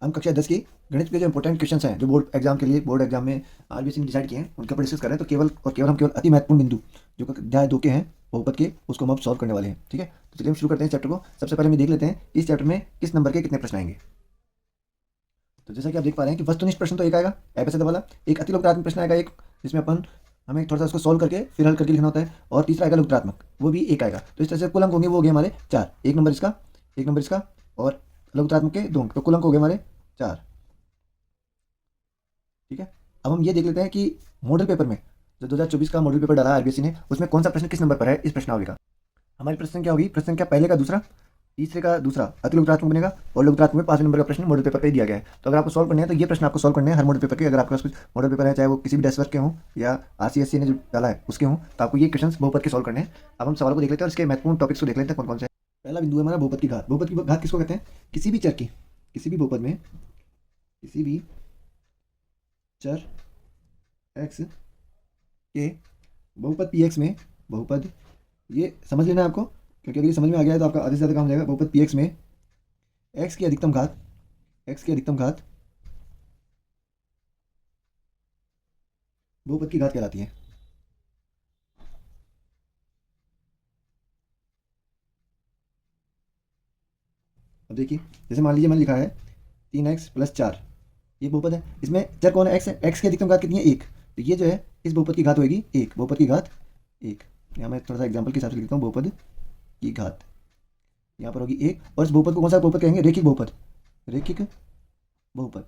हम कक्षा 10 की गणित के जो इंपॉर्टेंट क्वेश्चंस हैं, जो बोर्ड एग्जाम के लिए, बोर्ड एग्जाम में आरबीएससी ने डिसाइड किए हैं, उनके ऊपर डिस्कस कर रहे हैं। तो केवल और केवल हम केवल अति महत्वपूर्ण बिंदु जो अध्याय 2 के हैं बहुपद के, उसको हम अब सॉल्व करने वाले हैं। ठीक है, तो चलिए हम शुरू करते हैं चैप्टर को। सबसे पहले हम देख लेते हैं इस चैप्टर में किस नंबर के कितने प्रश्न आएंगे। तो जैसा कि आप देख पा रहे हैं कि वस्तुनिष्ठ प्रश्न तो एक आएगा ऐसे वाला, एक अति लोकतात्मक प्रश्न आएगा एक, जिसमें अपन हमें थोड़ा सा उसको सॉल्व करके फिर हल करके लिखना होता है, और तीसरा आएगा लोकतात्मक, वो भी एक आएगा। तो इस तरह से कुल अंक होंगे वो हो गए हमारे 4, एक नंबर इसका, एक नंबर इसका, और लोकतात्मक के 2 अंक, तो कुल अंक हो गए हमारे 4। ठीक है, अब हम ये देख लेते हैं कि मॉडल पेपर में जो 2024 का मॉडल पेपर डाला है आरबीएससी ने, उसमें कौन सा प्रश्न किस नंबर पर है इस प्रश्नावली का। हमारी प्रश्न क्या होगी, प्रश्न क्या पहले का दूसरा, तीसरे का दूसरा अति लोकतात्मक बनेगा, और लोकतात्मक में 5वें नंबर का प्रश्न मॉडल पेपर पे दिया गया है। तो अगर आपको सॉल्व करना है तो ये प्रश्न आपको सॉल्व करने हैं हर मॉडल पेपर के। अगर आपके पास कुछ मॉडल पेपर है, चाहे वो किसी भी डेस्क वर्क के हों या आरसीएससी ने जो डाला है उसके हों, तो आपको ये क्वेश्चन बहुपद के सॉल्व करने हैं। अब हम सवालों को देख लेते हैं और इसके महत्वपूर्ण टॉपिक्स को देख लेते हैं कौन कौन से हैं। पहला बिंदु है हमारा बहुपद की घात। बहुपद की घात किसको कहते हैं, किसी भी चर की, किसी भी बहुपद में किसी भी चर एक्स के बहुपद पी एक्स में, बहुपद ये समझ लेना है आपको, क्योंकि अगर ये समझ में आ गया है तो आपका आधे से ज़्यादा काम हो जाएगा। बहुपद पी एक्स में एक्स की अधिकतम घात, एक्स की अधिकतम घात बहुपद की घात कहलाती है। अब देखिए, जैसे मान लीजिए मैंने लिखा है 3x+4, ये बहुपद है। इसमें चर कौन है, एक्स है। एक्स की अधिकतम घात कितनी है, 1। तो ये जो है इस बहुपद की घात होगी 1, बहुपद की घात 1। यहाँ मैं थोड़ा सा एग्जाम्पल के हिसाब से लिखता हूँ, बहुपद की घात यहाँ पर होगी 1। और इस बहुपद को कौन सा बहुपद कहेंगे, रेखिक बहुपद, रेखिक बहुपद।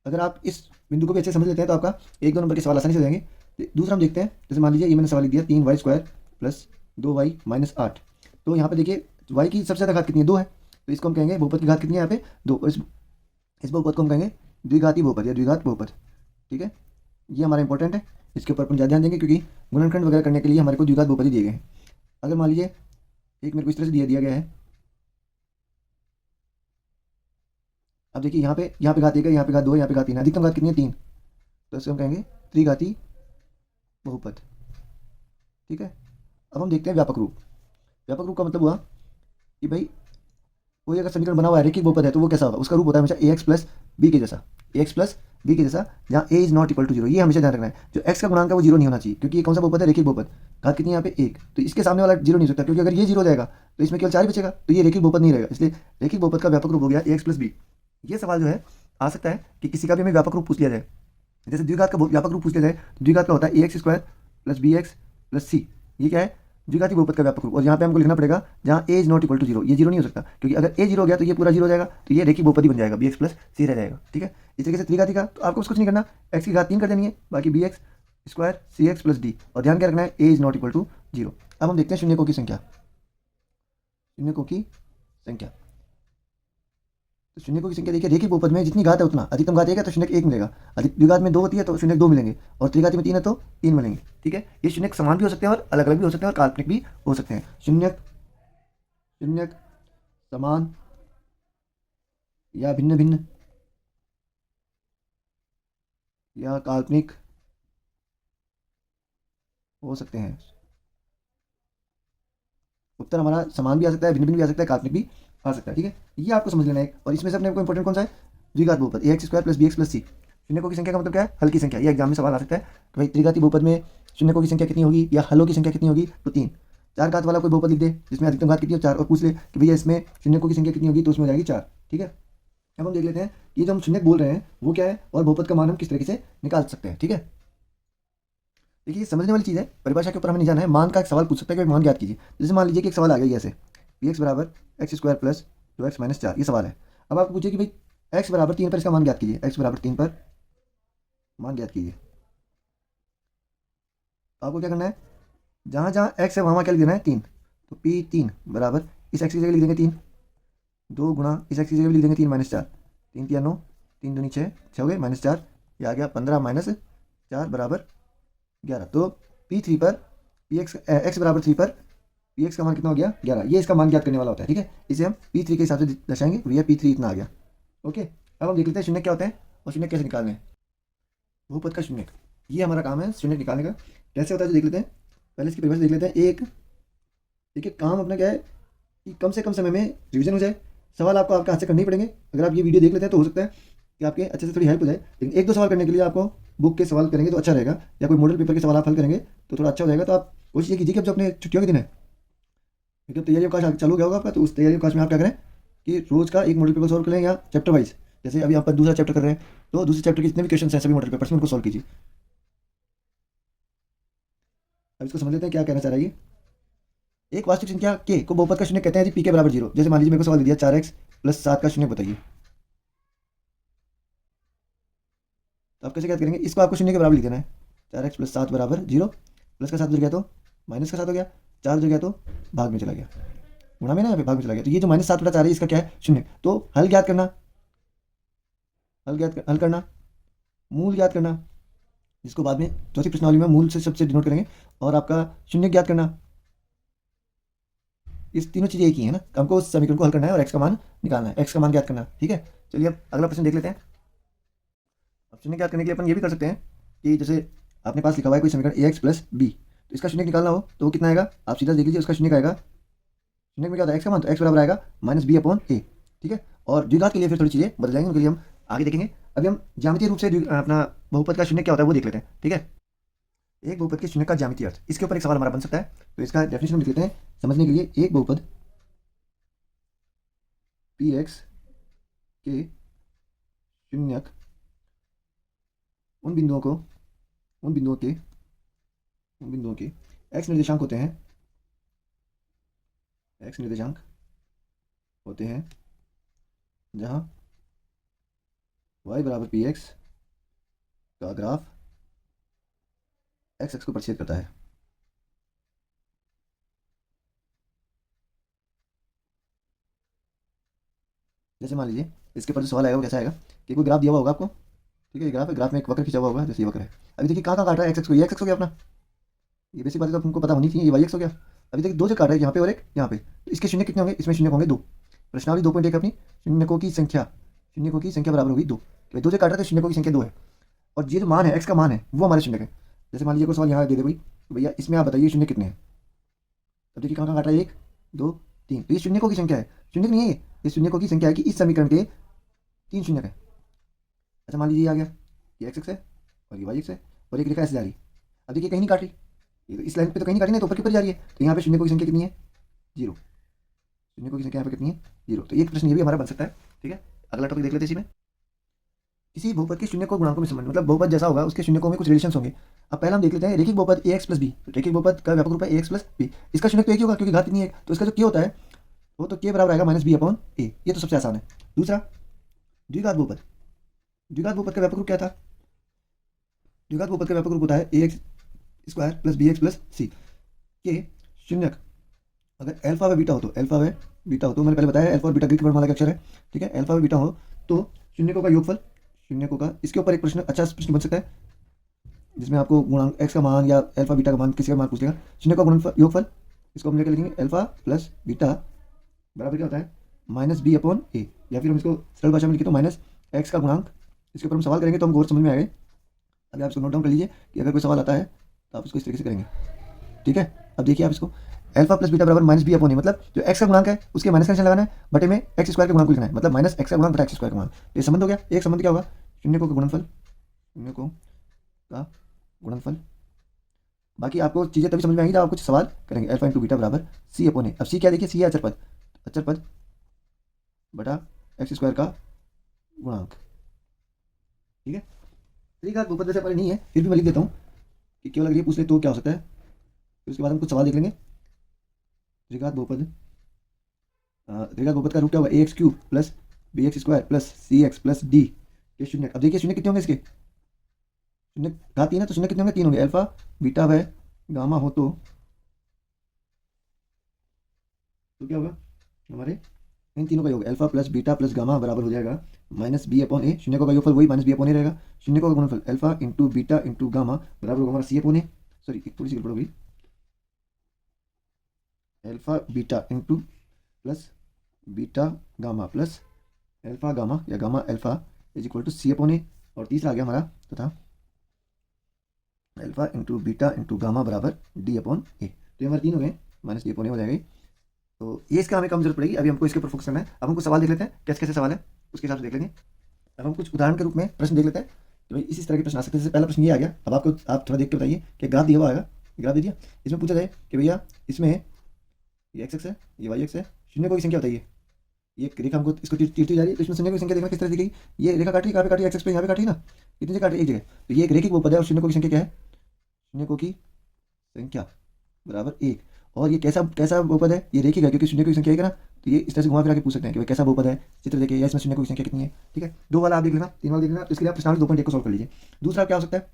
अगर आप इस बिंदु को भी अच्छे समझ लेते हैं तो आपका 1-2 नंबर के सवाल आसानी से हो जाएंगे। तो दूसरा हम देखते हैं, जैसे मान लीजिए ये मैंने सवाल लिख दिया 3y² + 2y - 8। तो यहाँ पे देखिए y की सबसे ज़्यादा घात कितनी है, 2 है। तो इसको हम कहेंगे बहुपद की घात कितनी है यहाँ पे, 2। और इस बहुपद को हम कहेंगे द्विघाती बहुपद या द्विघात बहुपद। ठीक है, ये हमारा इंपॉर्टेंट है, इसके ऊपर अपन ज़्यादा ध्यान देंगे, क्योंकि गुणनखंड वगैरह करने के लिए हमारे को द्विघात बहुपद ही दिए गए हैं। अगर मान लीजिए एक मेरे को इस तरह से दिया गया है, अब देखिए यहाँ पे घात 1 है, यहाँ पे घात 2 है, यहाँ पे घात 3 है, अधिकतम घात कितनी है, 3। तो इसे हम कहेंगे त्रिघाती बहुपद। ठीक है, अब हम देखते हैं व्यापक रूप। व्यापक रूप का मतलब हुआ कि भाई कोई अगर समीकरण बना हुआ है रेखिक बहुपद है, तो वो कैसा होगा, उसका रूप होता है हमेशा ax+b के जैसा, ax+b के जैसा, जहाँ a is not equal to 0। ये हमेशा ध्यान रखना है, जो x का गुणांक है वो 0 नहीं होना चाहिए, क्योंकि ये कौन सा बहुपद है, रेखिक बहुपद। घात कितनी है यहाँ पे 1, तो इसके सामने वाला 0 नहीं हो सकता, क्योंकि अगर ये 0 हो जाएगा तो इसमें केवल 4 बचेगा, तो ये रेखिक बहुपद नहीं रहेगा। इसलिए रेखिक बहुपद का व्यापक रूप हो गया ax+b। ये सवाल जो है आ सकता है कि किसी का भी हमें व्यापक रूप पूछ लिया जाए, जैसे द्विघात का व्यापक रूप पूछ लिया जाए, तो द्विघात का होता है ax² + bx + c। ये क्या है, द्विघाती बहुपद का व्यापक रूप। और यहाँ पे हमको लिखना पड़ेगा जहाँ a is not equal to 0, ये 0 नहीं हो सकता, क्योंकि अगर a 0 हो गया तो ये पूरा 0 हो जाएगा, तो ये रेखिक बहुपद ही बन जाएगा, bx + c रह जाएगा। ठीक है, इस तरीके से त्रिघाती का तो आपको कुछ नहीं करना, x की घात 3 कर देनी है, बाकी bx² cx + d, और ध्यान क्या रखना है, a is not equal to 0। अब हम देखते हैं शून्यकों की संख्या, शून्यकों की संख्या। तो शून्यकों की संख्या देखिए, रेखिक बहुपद में जितनी घात है उतना, अधिकतम घात 1 है तो शून्यक 1 मिलेगा, अधिक द्विघात में 2 होती है तो शून्यक 2 मिलेंगे, और त्रिघाती में 3 है तो 3 मिलेंगे। ठीक है, ये शून्यक समान भी हो सकते हैं और अलग अलग भी हो सकते हैं और काल्पनिक भी हो सकते हैं। शून्यक शून्यक समान या भिन्न भिन्न या काल्पनिक हो सकते हैं। उत्तर हमारा समान भी आ सकता है, भिन्न भिन्न भी आ सकता है, काल्पनिक भी आ सकता है। ठीक है, ये आपको समझ लेना है। और इसमें से अपने को इंपॉर्टेंट कौन सा है, द्विघात बहुपद ax² + bx + c। शून्यकों की संख्या का मतलब क्या है, हल की संख्या। ये एग्जाम में सवाल आ सकता है कि भाई त्रिघाती बहुपद में शून्यकों की संख्या कितनी होगी या हलों की संख्या कितनी होगी, तो 3। 4 घात वाला कोई बहुपद लिख दे जिसमें अधिकतम घात कितनी हो, 4, और पूछ ले कि भैया इसमें शून्यकों की संख्या कितनी होगी, तो उसमें हो जाएगी 4। ठीक है, अब हम देख लेते हैं कि जो हम शून्यक बोल रहे हैं वो क्या है, और बहुपद का मान हम किस तरीके से निकाल सकते हैं। ठीक है, देखिए समझने वाली चीज़ है, परिभाषा के ऊपर हमें नहीं जाना है। मान का एक सवाल पूछ सकता है कि मान ज्ञात कीजिए। जैसे मान लीजिए कि एक सवाल आ गया ऐसे, px = x² + 2x - 4, ये सवाल है। अब आपको पूछिए कि भाई x = 3 पर इसका मान ज्ञात कीजिए, x = 3 पर मान ज्ञात कीजिए। तो आपको क्या करना है, जहाँ जहाँ x है वहाँ क्या लिख देना है, 3। तो p3 बराबर इस x की जगह लिख देंगे 3, 2 गुणा इस x की जगह लिख देंगे 3 - 4, 3 × 9, 3 दूनी 6, 6 हो गए -4, ये आ गया 15 - 4 बराबर 11। तो p3 पर x = 3 पर px का मान कितना हो गया, 11। ये इसका मान ज्ञात करने वाला होता है। ठीक है, इसे हम p3 के हिसाब से दर्शाएंगे, भैया p3 इतना आ गया। ओके, अब हम देख लेते हैं शून्य क्या होते हैं और शून्य कैसे निकालने हैं। बहुपद का शून्य, ये हमारा काम है शून्य निकालने का। कैसे होता है जो देख लेते हैं, पहले इसकी परिभाषा देख लेते हैं। एक देखिए, काम अपना क्या है कि कम से कम समय में रिवीजन हो जाए, सवाल आपको आपके हाथ से करने ही पड़ेंगे। अगर आप ये वीडियो देख लेते हैं तो हो सकता है कि आपके अच्छे से थोड़ी हेल्प हो जाए, लेकिन एक दो सवाल करने के लिए आपको बुक के सवाल करेंगे तो अच्छा रहेगा, या कोई मॉडल पेपर के सवाल आप हल करेंगे तो थोड़ा अच्छा हो जाएगा। तो आप कोशिश ये कीजिए कि अब जो अपने छुट्टियों के दिन है, क्योंकि अब तैयारी अवकाश चालू हो गया होगा आपका, तो उस तैयारी अवकाश में आप क्या करें कि रोज़ का एक मॉडल पेपर सॉल्व करें या चैप्टर वाइज। जैसे अभी आप दूसरा चैप्टर कर रहे हैं तो दूसरे चैप्टर के जितने भी क्वेश्चन हैं सभी मॉडल पेपर्स में उनको सॉल्व कीजिए। अब इसको समझ लेते हैं क्या कहना चाह रहा है ये। एक वास्तविक संख्या के को बहुपद का शून्य कहते हैं यदि पी के बराबर 0। जैसे मान लीजिए मेरे को सवाल दे दिया 4x + 7 का शून्य बताइए, तो आप कैसे क्या करेंगे, इसको आपको शून्य के बराबर लिख देना है। 4x + 7 = 0, प्लस का 7 उधर गया तो माइनस का 7 हो गया, 4 उधर गया तो भाग में चला गया, गुणा में ना यहाँ पे भाग में चला गया। तो ये जो -7/4 है इसका क्या है, शून्य। तो हल ज्ञात करना, हल करना, मूल ज्ञात करना, जिसको बाद में चौथी प्रश्नावली में मूल से सबसे डिनोट करेंगे, और आपका शून्य ज्ञात करना। इस तीनों चीज़ें एक ही है ना, हमको उस समीकरण को हल करना है और एक्स का मान निकालना है, एक्स का मान ज्ञात करना। ठीक है, चलिए अब अगला प्रश्न देख लेते हैं। अब शून्य ज्ञात करने के लिए अपन ये भी कर सकते हैं कि जैसे आपने पास लिखा हुआ है कोई समीकरण ax + b, तो इसका शून्य निकालना हो तो वो कितना आएगा, आप सीधा देख लीजिए, उसका शून्य का आएगा, शून्य में क्या होता है एक्स का मान, तो एक्स बराबर आएगा -b/a। ठीक है, और द्विघात के लिए फिर थोड़ी चीज़ें बदल जाएंगे, उनके लिए हम आगे देखेंगे। अभी हम ज्यामितीय रूप से अपना बहुपद का शून्य क्या होता है वो देख लेते हैं। ठीक है, एक बहुपद के शून्य का ज्यामितीय अर्थ, इसके ऊपर एक सवाल हमारा बन सकता है, तो इसका डेफिनेशन हम लिख लेते हैं समझने के लिए। एक बहुपद px के शून्यक उन बिंदुओं को उन बिंदुओं के x निर्देशांक होते हैं, x निर्देशांक होते हैं जहां y = px का ग्राफ x को प्रक्षेप करता है। जैसे मान लीजिए इसके ऊपर जो सवाल आएगा वो कैसा आएगा कि कोई ग्राफ दिया हुआ होगा आपको, ठीक है, ये ग्राफ है, ग्राफ में एक वक्र खींचा हुआ होगा, जैसे ये वक्र है। अभी देखिए कहाँ कहाँ काट रहा है एक्स को, ये एक्स हो गया अपना, ये बेसिक बात तो आपको पता होनी चाहिए, ये वाई एक्स हो गया। अभी देखिए दो से काट रहा है, यहाँ पे और एक यहाँ पे, तो इसके शून्य कितने होंगे, इसमें शून्य होंगे 2। प्रश्नावली 2.1 अपनी शून्यकों की संख्या बराबर होगी 2। तो 2 से काट रहा है तो शून्यकों की संख्या 2 है, और ये जो मान है एक्स का मान है वो हमारे शून्य है। जैसे मान लीजिए कोई सवाल यहाँ दे दे भाई, तो भैया इसमें आप बताइए शून्य कितने हैं। अब देखिए कहाँ कहाँ काट रहा है, 1 2 3, तो ये शून्यकों की संख्या है, शून्य नहीं है ये शून्यकों की संख्या है कि इस समीकरण के 3 शून्य है। अच्छा मान लीजिए ये आ गया, ये एक्स है और ये वाई एक्स है, और एक रेखा ऐसे जा रही है। अब देखिए कहीं नहीं काट रही, ये तो इस लाइन पे तो कहीं नहीं काटी ना, तो ऊपर की ऊपर जा रही है, तो यहाँ पे शून्यकों की संख्या कितनी है, 0। शून्यकों की संख्या यहाँ पे कितनी है, 0। तो एक प्रश्न ये भी हमारा बन सकता है। ठीक है, अगला टॉपिक देख लेते हैं इसी में। किसी बहुपद के शून्य को गुणांकों में संबंध, मतलब बहुपद जैसा होगा उसके शून्यकों में कुछ रिलेशंस होंगे। अब पहला हम देख लेते हैं रेखिक बहुपद ax + b। तो रेखिक बहुपद का व्यापक रूप है ax + b, इसका शून्य तो एक ही होगा क्योंकि घात इतनी है, तो इसका जो k होता है वो तो k बराबर आएगा -b/a, ये तो सबसे आसान है। दूसरा द्विघात बहुपद, द्विघात बहुपद का व्यापक रूप क्या था, द्विघात बहुपद का व्यापक रूप होता है ax² + bx + c के शून्यक अगर अल्फा व बीटा हो, तो अल्फा व बीटा हो, तो मैंने पहले बताया अल्फा और बीटा ग्रीक वर्णमाला के अक्षर है। ठीक है, अल्फा व बीटा हो तो शून्यकों का योगफल, शून्यकों का, इसके ऊपर एक प्रश्न, अच्छा प्रश्न बन सकता है जिसमें आपको गुणांक एक्स का मान या अल्फा बीटा का मान किसी का मान पूछ लेगा। शून्य का गुणनफल योगफल, इसको हम लेकर लिखेंगे अल्फा + बीटा बराबर क्या होता है -b/a, या फिर हम इसको सरल भाषा में लिखे तो -x का गुणांक। इसके ऊपर हम सवाल करेंगे तो हम गौर समझ में आएगा। अभी आप इसको नोट डाउन कर लीजिए कि अगर कोई सवाल आता है तो आप इसको इस तरीके से करेंगे। ठीक है, अब देखिए आप इसको अल्फा + बीटा बराबर -b/a, मतलब जो x का गुणांक है उसके माइनस का निशान लगाना है, बटे में x² के गुणांक को लिखना है, मतलब -x का गुणांक बटा x² का गुणांक। ये संबंध हो गया। एक संबंध क्या होगा, शून्यकों का गुणनफल, शून्यकों का गुणनफल। बाकी आपको चीज़ें तभी समझ में आएंगी जब आप कुछ सवाल करेंगे। अल्फा × बीटा बराबर c/a। अब c क्या देखिए, c है अचर पद बटा x² का गुणांक। ठीक है, त्रिघात बहुपद वैसे हमारे नहीं है, फिर भी मैं लिख देता हूँ कि केवल अगर ये पूछ ले तो क्या हो सकता है। फिर उसके बाद हम कुछ सवाल देख लेंगे। त्रिघात बहुपद, त्रिघात बहुपद का रूप क्या होगा, ax³ + bx² + cx + d के शून्य। अब देखिए शून्य कितने होंगे इसके, शून्य घात 3 है तो शून्य कितने होंगे, 3 होंगे। अल्फा बीटा व गामा हो तो क्या होगा, हमारे इन तीनों का योग अल्फा + बीटा + गामा बराबर हो जाएगा -b/a। शून्यकों का योगफल वही -b/a रहेगा। शून्यकों का गुणनफल अल्फा × बीटा × गामा बराबर होगा हमारा c/a। सॉरी एक थोड़ी सी गड़बड़ होगी, alpha beta + beta gamma + alpha gamma या गामा अल्फा = c/a। और तीसरा आ गया हमारा तथा अल्फा × बीटा × गामा बराबर d/a। तो ये हमारे तीन हो गए, -d/a हो जाएगा। तो ये इसका हमें कम जरूरत पड़ेगी, अभी हमको इसके ऊपर फोकस करना है। अब हमको सवाल देख लेते हैं कैसे कैसे सवाल है, उसके हिसाब से देख लेंगे। अब हम कुछ उदाहरण के रूप में प्रश्न देख लेते हैं कि भाई इसी तरह के प्रश्न आ सकते हैं। जैसे पहला प्रश्न ये आ गया, अब आपको आप थोड़ा देख के बताइए कि ग्राफ दिया हुआ आएगा, ग्राफ दे दिया, इसमें पूछा जाए कि भैया इसमें ये एक्स एक्स है, ये वाई एक्स है, शून्य की संख्या बताइए। ये रेखा हमको इसको तीरती जा रही है, तो इसमें शून्य की संख्या देखना किस तरह दिखेगी। ये रेखा काट रही है, कहाँ पे काट रही है, एक्स एक्स पे यहाँ पे काट रही है ना, कितनी जगह काट रही है, एक जगह। तो ये एक रेखिक बहुपद है और शून्य की संख्या क्या है, शून्य की संख्या बराबर एक। और ये कैसा कैसा बहुपद है, ये रेखिक है क्योंकि शून्य की संख्या एक है ना। तो ये इस तरह से घुमा फिरा के पूछ सकते हैं कि भाई कैसा बहुपद है, चित्र देखिए, या इसमें शून्य की संख्या कितनी है। ठीक है, दो वाला आप देख लेना, तीन वाला देख लेना, तो इसके लिए आप प्रश्नावली 2.1 को सॉल्व कर लीजिए। दूसरा क्या हो सकता है,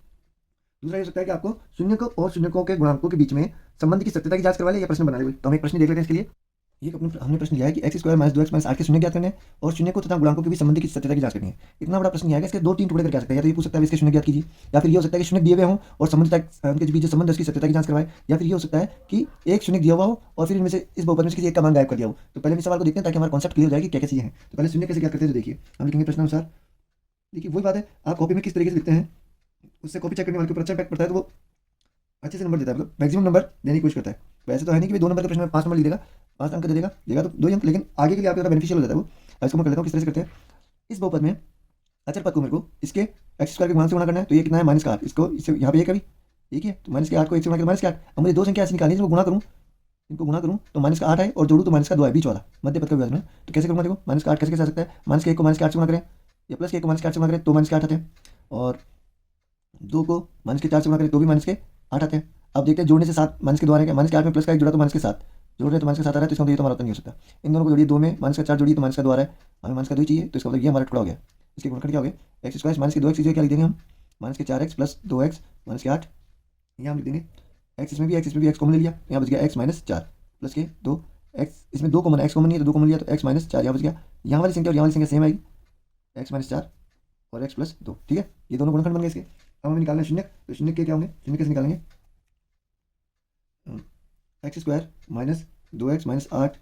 दूसरा ये हो सकता है कि आपको शून्य और शून्यकों के गुणांकों के बीच में संबंध की सत्यता की जांच करवा ले या प्रश्न बना ले। तो हम एक प्रश्न देख लेते हैं इसके लिए। ये हमने प्रश्न लिया है कि x square minus 2x minus 8 के शून्य ज्ञात करने हैं और शून्य को तथा गुणांकों के बीच संबंध की सत्यता की जांच करनी है। इतना बड़ा प्रश्न लिया है, इसके दो तीन टुकड़े करके आ सकते हैं। या तो ये पूछ सकता है इसके शून्य ज्ञात कीजिए, या फिर ये हो सकता है कि शून्य दिए हुए हों और संबंध उनके बीच जो संबंध है उसकी सत्यता की जांच करवाए, या फिर ये हो सकता है कि एक शून्य दिया हुआ हो और फिर इनमें से इस बहुपद में से किसी एक का मान गायब कर दिया हो। तो पहले इस सवाल को देखते हैं ताकि हमारा कॉन्सेप्ट क्लियर हो जाए कि क्या क्या चीजें हैं। तो पहले शून्य कैसे क्या करते हैं, तो देखिए हम लिखेंगे प्रश्नानुसार। देखिए वही बात है, आप कॉपी में किस तरीके से लिखते हैं उससे कॉपी चेक करने वाले के ऊपर अच्छा इम्पैक्ट पड़ता है, तो वो अच्छे से नंबर देता है, मतलब मैक्सिमम नंबर देने की कोशिश करता है। वैसे तो है नहीं कि 2 नंबर के प्रश्न में 5 नंबर लिख देगा, 5 अंक दे देगा, देगा तो 2 ही अंक, लेकिन आगे के लिए आपको ज़्यादा बेनिफिशियल हो जाता है वो। इसको मैं कर लेता हूँ किस तरह से करते हैं। इस बहुपद में अचर पद को मेरे को इसके एक्स स्क्वायर के गुणांक से गुणा करना है। तो ये कितना है, -8, इसको इससे यहाँ पे ये कभी एक ही है, तो -8 को 1 से गुणा करके -8। अब मुझे दो संख्या ऐसी निकालनी है जिनको गुणा करूँ, इनको गुणा करूँ तो -8 है, और जोड़ूँ तो -2 है, बीच वाला मध्य पद का विभाजन। तो कैसे करूँगा, देखो -8 कैसे कैसे आ सकता है, -1 को -8 से गुणा करें, या +1 को -8 से गुणा करें तो -8 आते हैं, और 2 को -4 से गुणा करें तो भी -8 आते हैं। अब देखते हैं जोड़ने से 7 -2 आ रहा है, -8 में +1 जुड़ा तो -7, जोड़ रहे तो -7 आ रहा है, तो इसका मतलब ये तो हमारा उत्तर नहीं हो सकता। इन दोनों को जोड़िए, 2 में -4 जोड़िए तो -2 आ रहा है, हमें -2 ही चाहिए, तो इसका मतलब ये हमारा टुकड़ा हो गया। इसके गुणनखंड क्या हो गया, एक्स स्क्वायर -2x, क्या लिख देंगे हम, -4x + 2x -8, यहाँ हम लिख देंगे एक्स, इसमें भी एक्स कॉमन ले लिया, यहाँ बच गया x -4 प्लस के 2 एक्स, इसमें 2 कॉमन, एक्स कॉमन नहीं है तो 2 कॉमन लिया तो x -4 यहाँ बच गया। यहाँ वाली संख्या और यहाँ वाली संख्या सेम आएगी, x -4 और x + 2। ठीक है, ये दोनों गुणनखंड बन गए इसके। अब हमें निकालना है शून्य, तो शून्य के क्या होंगे, शून्य कैसे निकालेंगे, एक्स स्क्वायर -2x -8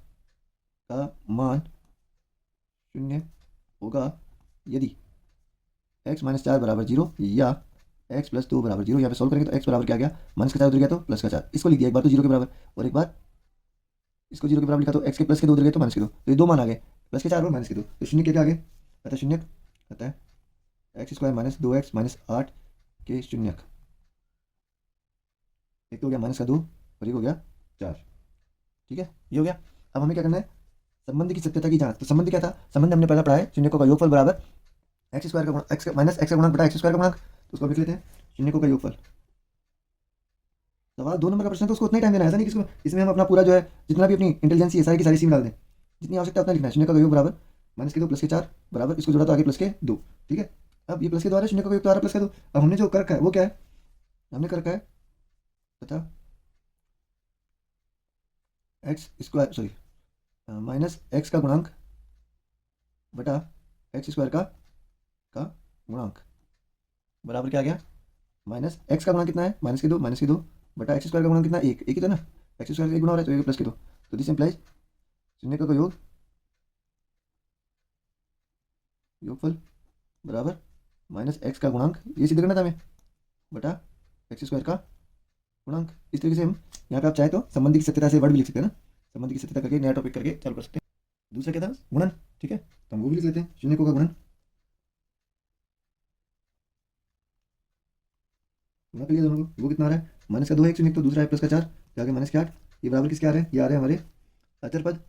का मान शून्य होगा यदि x -4 बराबर 0 या x + 2 बराबर 0। यहाँ पे सॉल्व करेंगे तो x बराबर क्या गया, -4 उधर गया तो +4, इसको लिख दिया एक बार तो 0 के बराबर, और एक बार इसको 0 के बराबर लिखा तो x के +2 उधर गए तो -2, तो ये दो मान आ गए, +4 और -2। तो शून्य के आगे अतः शून्य अतः एक्स स्क्वायर -2x -8 के शून्यक, एक तो हो गया -2 और एक हो गया 4। ठीक है, ये हो गया। अब हमें क्या करना है, संबंध की सत्यता की जांच। तो संबंध क्या था, संबंध हमने पहला पढ़ा है, शून्यकों का योगफल बराबर एक्स स्क्वायर का गुणा एक्स -x का गुणक बटा एक्स स्क्वायर का गुणक। तो उसको लिख लेते हैं शून्यकों का योगफल। सवाल 2 नंबर का प्रश्न तो उसको उतना ही टाइम देना है, ऐसा नहीं कि इसको इसमें हम अपना पूरा जो है जितना भी अपनी इंटेलिजेंस है सारी की सारी सीम डाल दें, जितनी आवश्यकता है उतना लिखना है। शून्य का योग बराबर -2 + 4 बराबर, इसको जोड़ा तो आगे +2। ठीक है, अब ये प्लस के द्वारा शून्य का योग तो आ रहा है +2। अब हमने जो कर रखा है वो क्या है, हमने कर रखा है तथा एक्स स्क्वायर सॉरी -x का गुणांक बटा एक्स स्क्वायर का गुणांक बराबर क्या आ गया, -x का गुणांक कितना है, -2 बटा एक्स स्क्वायर का गुणांक कितना, एक ही तो ना, एक्स स्क्वायर का एक गुणा हो रहा है तो +2। तो दिस इंप्लाइज शून्य का योगफल बराबर -x का गुणांक, ये सीधे करना था हमें, बटा एक्स स्क्वायर का गुणांक। इस तरीके से हम यहाँ पे आप चाहे तो संबंधी की सत्यता से वर्ड भी लिख सकते हैं ना, संबंधी की सत्यता करके नया टॉपिक करके चालू कर सकते हैं। दूसरा क्या था, गुणन। ठीक है, तो हम वो भी लिख लेते हैं, शून्य का गुणन। गुणा कर लिया दोनों को, वो कितना आ रहा है, -2 है एक शून्य, तो दूसरा है +4, तो आगे -8, ये बराबर किसके आ रहे हैं, ये आ रहे हैं हमारे अचर पद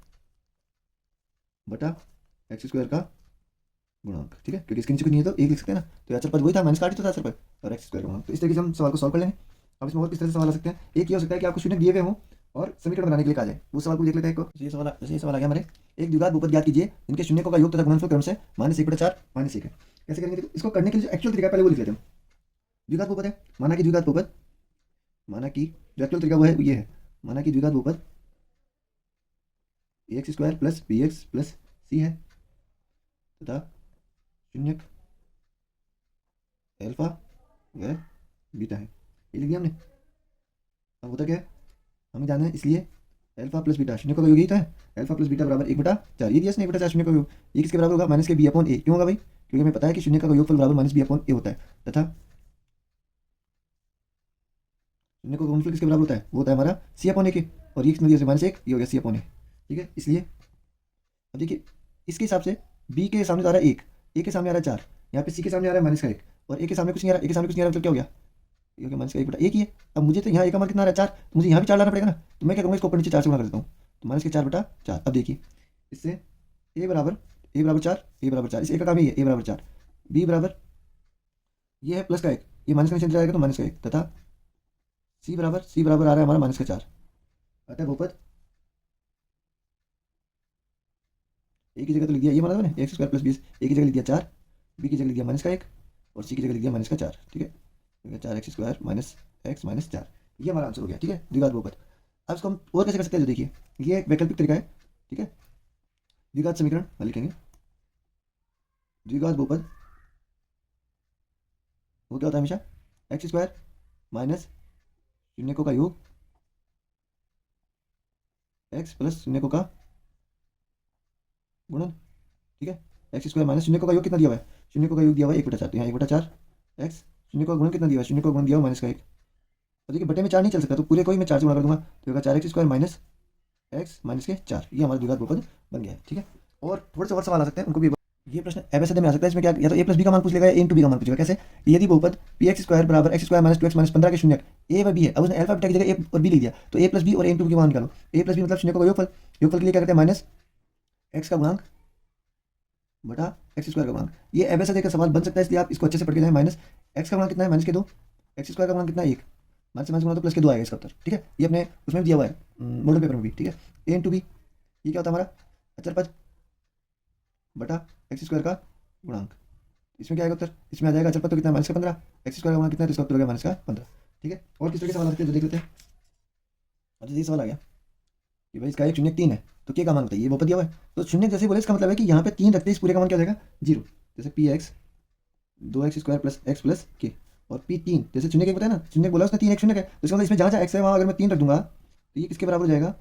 बटा एक्स स्क्वायर का गुणांक। ठीक है, क्योंकि इसके नीचे कुछ नहीं है तो एक लिख सकते हैं ना, तो अचर पद वही था, -8 ही तो था अचर पद और एक्स स्क्वायर का गुणांक। तो इस तरीके से हम सवाल को सॉल्व कर लेंगे। अब इसमें और किस तरह से सवाल आ सकते हैं, एक ये हो सकता है कि आपको शून्य दिए हुए हों और समीकरण बनाने के लिए कहा जाए, उस सवाल को देख लेते हैं। एक ये सवाल आ गया हमारे, एक द्विघात बहुपद ज्ञात कीजिए जिनके शून्यकों का योग तथा गुणनफल क्रम से -1/4 -1 है। कैसे करेंगे, देखो इसको करने के लिए एक्चुअल तरीका पहले वो लिख लेते हैं। द्विघात बहुपद है, माना कि द्विघात बहुपद, माना कि जो एक्चुअल तरीका वो है ये है, माना कि द्विघात बहुपद ax स्क्वायर + bx + c है तथा शून्यक अल्फा व बीटा है, ये लिख दिया हमने। अब होता क्या है, हमें जानना है, इसलिए अल्फा + बीटा शून्य का योग यही था, अल्फा + बीटा बराबर 1/4, ये दिया इसने 1/4 शून्य का योग, ये किसके बराबर होगा, -b/a। क्यों होगा भाई, क्योंकि हमें पता है कि शून्य का योगफल बराबर -b/a होता है, तथा शून्य का गुणनफल किसके बराबर होता है, वो होता है हमारा c/a के, और ये किसने दिया -1, ये हो गया c/a। ठीक है, इसलिए अब देखिए इसके हिसाब से बी के सामने तो आ रहा है एक, ए के सामने आ रहा है चार, यहाँ पे सी के सामने आ रहा है माइनस का एक, और ए के सामने कुछ नहीं आ रहा, ए के सामने कुछ नहीं आ रहा, मतलब क्या हो गया, क्योंकि माइनस का एक बटा एक ही है। अब मुझे तो यहाँ ए का मान कितना आ रहा है चार, तो मुझे यहाँ भी चार लाना पड़ेगा ना, तो मैं क्या करूँगा इसको ऊपर नीचे चार से गुणा कर देता हूँ, तो माइनस के चार बटा चार। अब देखिए इससे ए बराबर चार, ए बराबर चार, इस ए का काम ही है, ए बराबर चार, बी बराबर ये है प्लस का एक, ये माइनस का नीचे जाएगा तो माइनस का एक, तथा सी बराबर आ रहा है हमारा माइनस का चार। अतः बहुपद ए की जगह तो लिख दिया ये माना मैंने एक्स स्क्वायर प्लस बीस, ए की जगह लिख दिया चार, बी की जगह लिख दिया माइनस का एक, और सी की जगह लिख दिया माइनस का चार। ठीक है, चार x square minus x minus चार, ये हमारा आंसर हो गया। ठीक है, द्विघात बहुपद। अब इसको हम और कैसे कर सकते हैं, जो देखिए ये एक वैकल्पिक तरीका है। ठीक है, द्विघात समीकरण हल लिखेंगे, द्विघात बहुपद वो क्या होता है हमेशा एक्स स्क्वायर माइनस शून्यकों का योग एक्स प्लस शून्यकों का गुणन। ठीक है, एक्स स्क्वायर माइनस शून्यकों का योग कितना दिया हुआ है, शून्यकों का योग दिया हुआ है एक बटा चार, तो यहाँ एक बटा चार एक्स, शून्य का गुणन कितना दिया हुआ है, शून्य का गुणन दिया हुआ माइनस का एक। तो देखिए बटे में चार नहीं चल सकता, तो पूरे को ही मैं चार से गुणा कर दूंगा, तो होगा चार x square minus x minus के चार, ये हमारा द्विघात बहुपद बन गया है। ठीक है, और थोड़े से और सवाल आ सकते हैं, उनको भी ये प्रश्न एबीसीडी में आ सकता है। इसमें क्या या तो ए प्लस बी का मान पूछ लेगा या ए इंटू बी का मान पूछेगा। कैसे, यदि बहुपद पी एक्स स्क्वायर बराबर x square minus two x minus 15 के शून्य ए व बी है, अब उसने अल्फा बीटा की जगह ए और बी लिख दिया, तो ए प्लस बी और ए इंटू बी का मान निकालो। ए प्लस बी मतलब शून्य का योगफल, योगफल के लिए क्या करते हैं माइनस एक्स का गुणांक बटा एक्स स्क्वायर का गुणांक। ये एबीसीडी का सवाल बन सकता है, इसलिए आप इसको अच्छे से पढ़ के जाएं। माइनस एक्स का गुणांक कितना है, माइनस के दो, एक्स स्क्वायर का गुणांक कितना है एक, माइनस माइनस गुणा तो प्लस के दो आएगा इसका उत्तर। ठीक है, ये अपने उसमें भी दिया हुआ है मॉडल पेपर में भी। ठीक है, ए इंटू बी ये क्या होता है हमारा अचर पद बटा एक्स स्क्वायर का गुणांक, इसमें क्या आएगा उत्तर, इसमें आ जाएगा अचर पद तो कितना माइनस का 15, एक्स स्क्वायर का गुणांक कितना है तो इसका उत्तर हो गया माइनस का 15। ठीक है, और किस तरह के सवाल आ सकते हैं जो देख लेते हैं। अच्छा ये सवाल आ गया कि भाई इसका एक शून्य तीन है, तो के का मान बताइए, ये बहुपद दिया हुआ है, तो शून्य जैसे बोले इसका मतलब है कि यहाँ पे तीन रखते हैं, इस पूरे का मान क्या हो जाएगा जीरो। जैसे पी एक्स दो x square plus x plus के, और पी तीन जैसे शून्य के बताया ना, शून्य बोला उसने तीन एक शून्य का है, तो इसका मतलब इसमें जहाँ जहाँ एक्स है वहाँ अगर मैं तीन रख दूंगा तो ये किसके बराबर हो जाएगा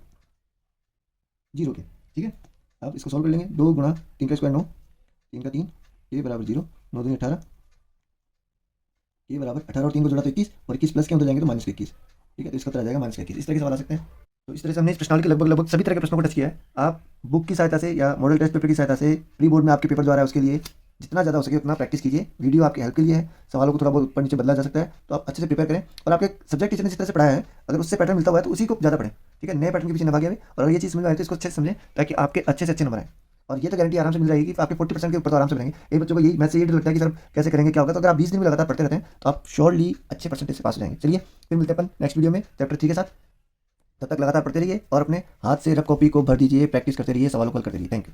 जीरो के। ठीक है, अब इसको सॉल्व कर लेंगे, दो गुणा तीन का स्क्वायर नौ, तीन का तीन, ये बराबर जीरो, नौ दूनी 18, ये बराबर 18 और तीन को जोड़ा तो 21, और 21 प्लस के अंदर जाएंगे तो माइनस 21। ठीक है, तो इसका उत्तर आ जाएगा माइनस 21। इस तरह के सवाल आ सकते हैं। तो इस तरह से हमने इस प्रश्नावली के लगभग सभी तरह के प्रश्नों को टच किया है। आप बुक की सहायता से या मॉडल टेस्ट पेपर की सहायता से प्री बोर्ड में आपके पेपर जो आ रहा है उसके लिए जितना ज़्यादा हो सके उतना प्रैक्टिस कीजिए। वीडियो आपकी हेल्प के लिए है, सवालों को थोड़ा बहुत ऊपर नीचे बदला जा सकता है, तो आप अच्छे से प्रिपेयर करें। और आपके सब्जेक्ट टीचर ने जिस तरह से पढ़ाया है अगर उससे पैटर्न मिलता हुआ है तो उसी को ज़्यादा पढ़ें। ठीक है, नए पैटर्न के पीछे न भागे में, और अगर ये चीज़ समझ में आए तो इसको अच्छे से समझें ताकि आपके अच्छे से अच्छे नंबर आए। और ये तो गारंटी आराम से मिल जाएगी कि आपके 40% के ऊपर तो आराम से बनेंगे। एक बच्चों को यही मैथ से ये डर लगता है कि सर कैसे करेंगे क्या होगा, तो अगर आप 20 दिन में लगातार पढ़ते रहते हैं तो आप श्योरली अच्छे परसेंटेज से पास हो जाएंगे। चलिए फिर मिलते हैं अपन नेक्स्ट वीडियो में चैप्टर 3 के साथ। तब तक लगातार पढ़ते रहिए और अपने हाथ से रफ कॉपी को भर दीजिए, प्रैक्टिस करते रहिए, सवालों को हल करते रहिए। Thank you.